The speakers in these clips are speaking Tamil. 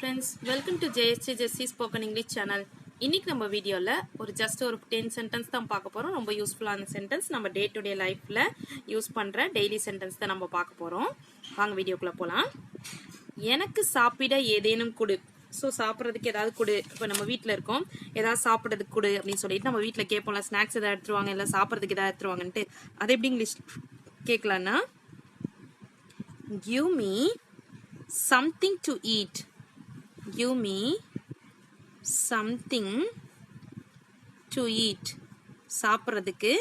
friends, welcome to JSJ Jessie Spoken English channel. இன்னைக்கு நம்ம வீடியோல ஒரு ஜஸ்ட் ஒரு 10 சென்டென்ஸ் தான் பார்க்க போறோம். ரொம்ப யூஸ்ஃபுல்லான சென்டென்ஸ், நம்ம டே டு டே லைஃப்ல யூஸ் பண்ற டெய்லி சென்டென்ஸ் தான் நம்ம பார்க்க போறோம். வாங்க வீடியோக்குள்ள போலாம். எனக்கு சாப்பிட ஏதேனும் கொடு. ஸோ சாப்பிட்றதுக்கு ஏதாவது கொடு. இப்போ நம்ம வீட்டில் இருக்கோம், ஏதாவது சாப்பிட்றதுக்கு கொடு அப்படின்னு சொல்லிட்டு நம்ம வீட்டில் கேட்போம்ல, ஸ்நாக்ஸ் எதாவது எடுத்துருவாங்க, இல்லை சாப்பிட்றதுக்கு எதாவது எடுத்துருவாங்கன்ட்டு. அது எப்படி English கேட்கலான்னா, give me something to eat. Give me something to eat. சாப்பிட்றதுக்கு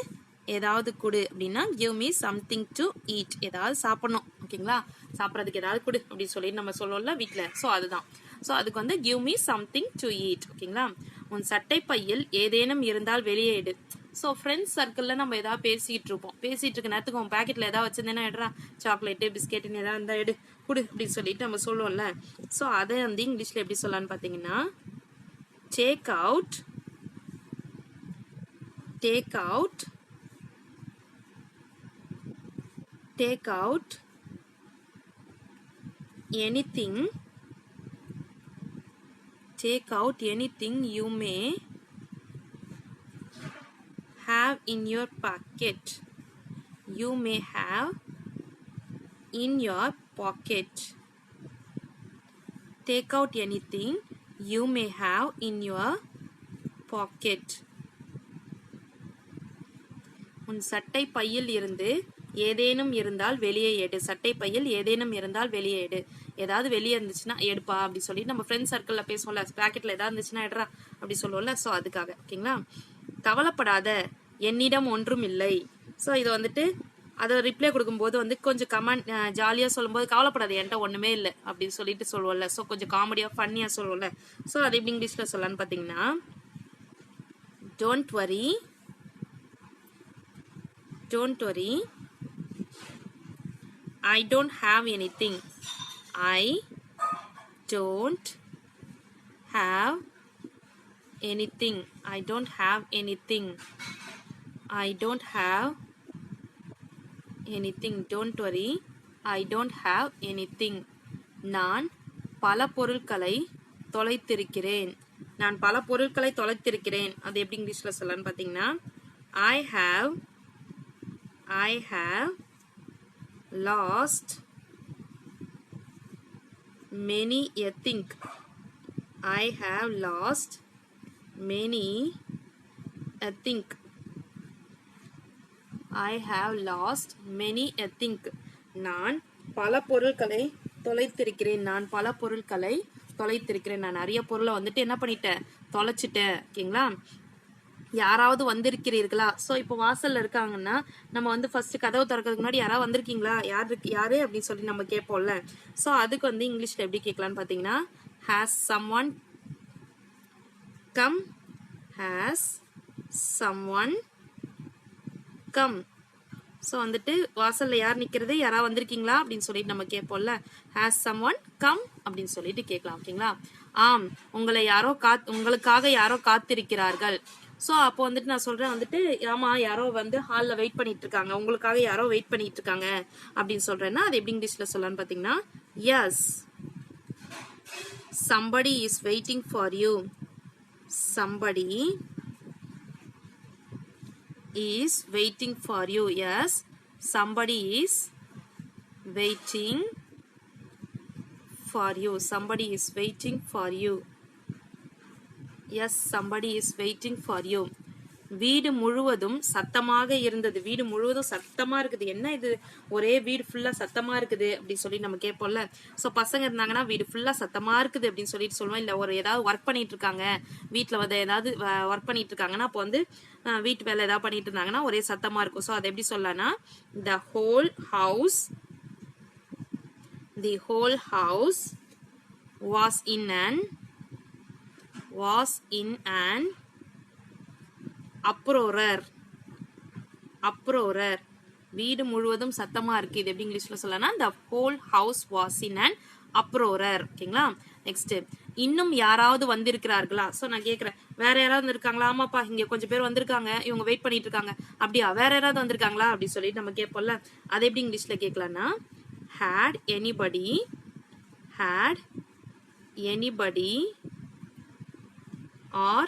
ஏதாவது கொடு அப்படின்னா give me something to eat. ஏதாவது சாப்பிடணும், ஓகேங்களா? சாப்பிட்றதுக்கு ஏதாவது கொடு அப்படின்னு சொல்லிட்டு நம்ம சொல்லுவோம்ல வீட்டில். ஸோ அதுதான். ஸோ அதுக்கு வந்து give me something to eat, ஓகேங்களா? உன் சட்டை பையில் ஏதேனும் இருந்தால் வெளியே எடு. ஸோ ஃப்ரெண்ட்ஸ் சர்க்கிளில் நம்ம ஏதாவது பேசிகிட்டு இருப்போம். பேசிகிட்டு இருக்க நேரத்துக்கு உன் பேக்கெட்டில் ஏதாவது வச்சிருந்தேன்னா எடுறா, சாக்லேட்டு பிஸ்கெட்டுன்னு ஏதாவது இருந்தால் எடு கொடு அப்படின்னு சொல்லிட்டு நம்ம சொல்லுவோம்ல. ஸோ அதை வந்து இங்கிலீஷில் எப்படி சொல்லலான்னு பார்த்தீங்கன்னா, take out anything you may have in your pocket. Take out anything you may have in your pocket. உன் சட்டை பையில் இருந்து ஏதேனும் இருந்தால் வெளியே எடு. சட்டை பையில் ஏதேனும் இருந்தால் வெளியே எடு. ஏதாவது வெளியே இருந்துச்சுன்னா எடுப்பா அப்படி சொல்லிட்டு நம்ம ஃப்ரெண்ட்ஸ் சர்க்கிளில் பேசுவோம்ல, பேக்கெட்டில் ஏதாவது இருந்துச்சுன்னா எடுறா அப்படி சொல்லுவோம்ல. ஸோ அதுக்காக, ஓகேங்களா? கவலைப்படாத, என்னிடம் ஒன்றும் இல்லை. ஸோ இது வந்துட்டு அதை ரிப்ளை கொடுக்கும்போது வந்து கொஞ்சம் கமெண்ட் ஜாலியாக சொல்லும்போது, கவலைப்படாது என்கிட்ட ஒன்றுமே இல்லை அப்படின்னு சொல்லிட்டு சொல்லுவோம்ல. ஸோ கொஞ்சம் காமெடியாக ஃபன்னியாக சொல்லுவோம்ல. ஸோ அது எப்படி இங்கிலீஷில் சொல்லலான்னு பார்த்தீங்கன்னா, don't worry I don't have anything. I don't have anything. Don't worry. I don't have anything. நான் பல பொருட்களை தொலைத்திருக்கிறேன். அது எப்படி இங்கிலீஷில் சொல்லலான்னு பார்த்தீங்கன்னா, I have lost many a thing. நான் பல பொருட்களை தொலைத்திருக்கிறேன். நான் நிறைய பொருளை வந்துட்டு என்ன பண்ணிட்டேன், தொலைச்சிட்டேன், ஓகேங்களா? யாராவது வந்திருக்கிறீர்களா? ஸோ இப்போ வாசல்ல இருக்காங்கன்னா நம்ம வந்து ஃபர்ஸ்ட் கதவு திறக்கிறதுக்கு முன்னாடி யாராவது வந்திருக்கீங்களா, யாரு அப்படின்னு சொல்லி நம்ம கேட்போம்ல. ஸோ அதுக்கு வந்து இங்கிலீஷ்ல எப்படி கேட்கலான்னு பார்த்தீங்கன்னா, ஹேஸ் சம்ஒன் கம். ஸோ வந்துட்டு வாசல்ல யார் நிற்கிறது, யாராவது வந்திருக்கீங்களா அப்படின்னு சொல்லிட்டு நம்ம கேட்போம்ல. ஹேஸ் சம்ஒன் கம் அப்படின்னு சொல்லிட்டு கேட்கலாம், ஓகேங்களா? ஆம், உங்களுக்காக யாரோ காத்திருக்கிறார்கள். ஸோ அப்போ வந்துட்டு நான் சொல்றேன் வந்துட்டு, ஆமா யாரோ வந்து ஹாலில் வெயிட் பண்ணிட்டு இருக்காங்க, உங்களுக்காக யாரோ வெயிட் பண்ணிட்டு இருக்காங்க அப்படின்னு சொல்றேன்னா அது எப்படி இங்கிலீஷ்ல சொல்லலான்னு பார்த்தீங்கன்னா, S somebody is waiting for you. Yes, somebody is waiting for you. வீடு முழுவதும் சத்தமாக இருந்தது. இருக்குது. என்ன இது, ஒரே வீடு ஃபுல்லா சத்தமா இருக்குது அப்படின்னு சொல்லி நம்ம கேட்போம்ல. ஸோ பசங்க இருந்தாங்கன்னா வீடு ஃபுல்லா சத்தமா இருக்குது அப்படின்னு சொல்லிட்டு சொல்லுவோம். இல்லை ஒரு ஏதாவது ஒர்க் பண்ணிட்டு இருக்காங்க, வீட்டில் வந்து ஏதாவது ஒர்க் பண்ணிட்டு இருக்காங்கன்னா அப்போ வந்து வீட்டு வேலை ஏதாவது பண்ணிட்டு இருந்தாங்கன்னா ஒரே சத்தமா இருக்கும். ஸோ அதை எப்படி சொல்லலாம்னா, the whole house was in an uproar. வீடு முழுவதும் சத்தமா இருக்கு. இது எப்படி இங்கிலீஷ்ல சொல்லலாம், the whole house was in an uproar, ஓகேங்களா? நெக்ஸ்ட், இன்னும் யாராவது வந்திருக்கிறார்களா? ஸோ நான் கேட்குறேன், வேற யாராவது வந்திருக்காங்களா? ஆமாப்பா, இங்க கொஞ்சம் பேர் வந்திருக்காங்க, இவங்க வெயிட் பண்ணிட்டு இருக்காங்க. அப்படியா, வேற யாராவது வந்திருக்காங்களா அப்படின்னு சொல்லிட்டு நம்ம கேட்போம்ல. அதை எப்படி இங்கிலீஷ்ல கேட்கலாம்னா, had anybody anybody or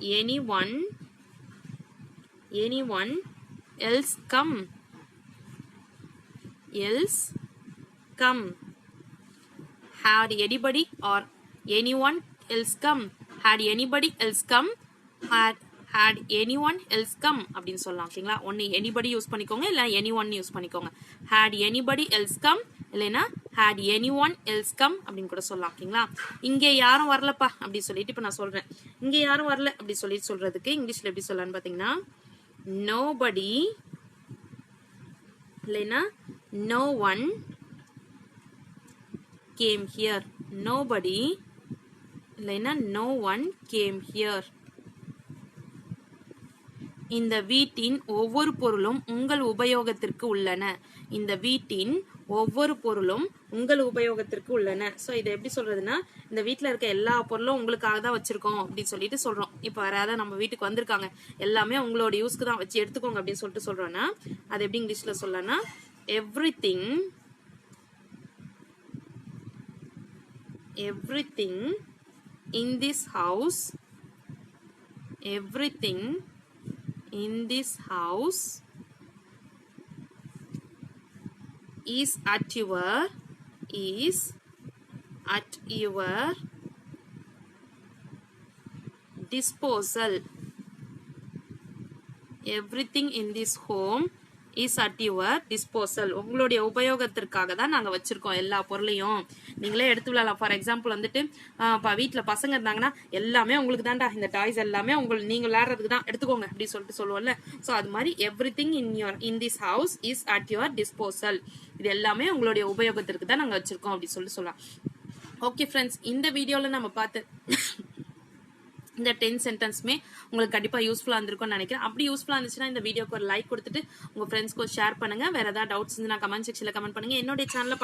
anyone else come had anybody or anyone else come had anybody else come had anyone else come அப்படின்னு சொல்லலாம் ஓகேங்களா ஒன்னு anybody யூஸ் பண்ணிக்கோங்க இல்ல anyone யூஸ் பண்ணிக்கோங்க had anybody else come இல்லனா had anyone else come அப்படின்னு கூட சொல்லலாம் ஓகேங்களா இங்க யாரும் வரலப்பா அப்படி சொல்லிட்டு இப்ப நான் சொல்றேன் இங்க யாரும் வரல அப்படி சொல்றதுக்கு இங்கிலீஷ்ல எப்படி சொல்லலாம்னு பாத்தீங்கன்னா nobody இல்லனா no one came here nobody இல்லனா no one came here இந்த வீட்டின் ஒவ்வொரு பொருளும் உங்கள் உபயோகத்திற்கு உள்ளன இந்த வீட்டின் ஒவ்வொரு பொருளும் உங்கள் உபயோகத்திற்கு உள்ளன சோ இத எப்படி சொல்றதுன்னா இந்த வீட்ல இருக்க எல்லா பொருளும் உங்களுக்காக தான் வச்சிருக்கோம் அப்படி சொல்லிட்டு சொல்றோம் இப்போ யாராவது நம்ம வீட்டுக்கு வந்திருக்காங்க எல்லாமே உங்களோட யூஸ்க்கு தான் வச்சு எடுத்துக்கோங்க அப்படி சொல்லிட்டு சொல்றோம்னா அது எப்படி இங்கிலீஷ்ல சொல்லலாம்னா everything in this house is at your disposal everything in this home is at your disposal உங்களுடைய உபயோகத்திற்காக தான் நாங்க வச்சிருக்கோம் எல்லா பொருளையும் நீங்களே எடுத்து விடலாம் ஃபார் எக்ஸாம்பிள் வந்துட்டு வீட்ல பசங்க இருந்தாங்கன்னா எல்லாமே உங்களுக்கு தான்டா இந்த டாய்ஸ் எல்லாமே நீங்க விளையாடுறதுக்கு தான் எடுத்துக்கோங்க அப்படி சொல்லிட்டு சொல்லுவோம்ல சோ அது மாதிரி everything in this house is at your disposal இது எல்லாமே உங்களுடைய உபயோகத்திற்கு தான் நாங்க வச்சிருக்கோம் அப்படி சொல்லலாம் ஓகே ஃப்ரெண்ட்ஸ் இந்த வீடியோல நம்ம பார்த்து இந்த 10 சென்டென்ஸ்மே உங்களுக்கு கண்டிப்பா யூஸ்ஃபுல்லா இருந்திருக்கும்னு நினைக்கிறேன் அப்படி யூஸ்ஃபுல்லா இருந்துச்சுன்னா இந்த வீடியோக்கு ஒரு லைக் கொடுத்துட்டு உங்க ஃப்ரெண்ட்ஸ்க்கு ஷேர் பண்ணுங்க வேற ஏதாவது டவுட்ஸ் இருந்தா கமெண்ட் செக்ஷன்ல கமெண்ட் பண்ணுங்க என்னோட சேனலை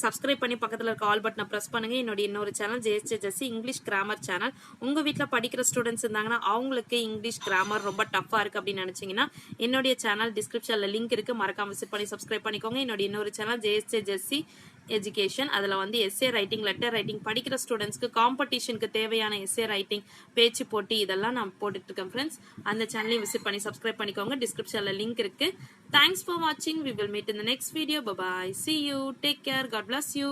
சப்ஸ்கிரைப் பண்ணி பக்கத்துல இருக்க ஆல் பட்டனை பிரஸ் பண்ணுங்க என்னோட இன்னொரு சேனல் ஜேஎஸ்ஜே ஜெஸ்ஸி இங்கிலீஷ் கிராமர் சேனல் உங்க வீட்ல படிக்கிற ஸ்டூடெண்ட்ஸ் இருந்தாங்கன்னா அவங்களுக்கு இங்கிலீஷ் கிராமர் ரொம்ப டஃபா இருக்கு அப்படின்னு நினைச்சீங்கன்னா என்னோட சேனல் டிஸ்கிரிப்ஷன்ல லிங்க் இருக்கு மறக்காம விசிட் பண்ணி சப்ஸ்கிரைப் பண்ணிக்கோங்க என்னோட இன்னொரு சேனல் ஜேஎஸ்ஜே ஜெஸ்ஸி எஜுகேஷன் அதுல வந்து எஸ்ஏ ரைட்டிங் லெட்டர் ரைட்டிங் படிக்கிற ஸ்டூடெண்ட்ஸ்க்கு காம்படிஷனுக்கு தேவையான எஸ்ஏ ரைட்டிங் பேச்சு போட்டி இதெல்லாம் நான் போட்டுட்டு இருக்கேன் ஃப்ரெண்ட்ஸ் அந்த சேனலையும் விசிட் பண்ணி சப்ஸ்கிரைப் பண்ணிக்கோங்க டிஸ்கிரிப்ஷன்ல லிங்க் இருக்கு தேங்க்ஸ் ஃபார் வாட்சிங் we will meet in the next video bye bye see you take care god bless you